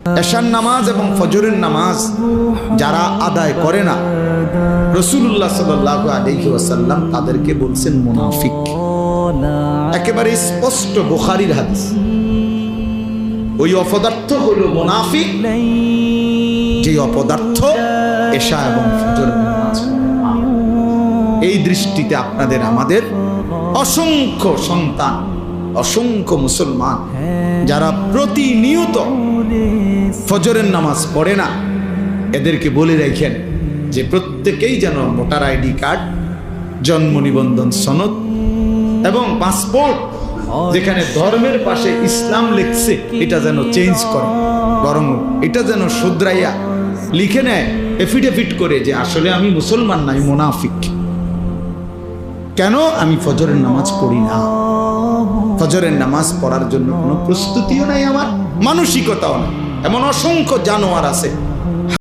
এশার নামাজ এবং ফজরের নামাজ যারা আদায় করে না, রাসূলুল্লাহ সাল্লাল্লাহু আলাইহি ওয়াসাল্লাম তাদেরকে বলছেন মুনাফিক। একেবারে স্পষ্ট বুখারীর হাদিস। ওই অপদার্থ হলো মুনাফিক, যে অপদার্থ এশা এবং ফজরের নামাজ। এই দৃষ্টিতে আপনাদের আমাদের অসংখ্য সন্তান, অসংখ্য মুসলমান যারা প্রতিনিয়ত ফজরের নামাজ পড়ে না, এদেরকে বলে রাখেন যে প্রত্যেকেই যেন ভোটার আইডি কার্ড, জন্ম নিবন্ধন সনদ এবং পাসপোর্ট যেখানে ধর্মের পাশে ইসলাম লিখছে এটা যেন চেঞ্জ করে, বরং এটা যেন শুধরাইয়া লিখে নেয় এফিডেভিট করে যে আসলে আমি মুসলমান নাই, মুনাফিক। কেন? আমি ফজরের নামাজ পড়ি না, ফজরের নামাজ পড়ার জন্য কোনো প্রস্তুতিও নাই, আমার মানসিকতাও নাই। এমন অসংখ্য জানোয়ার আছে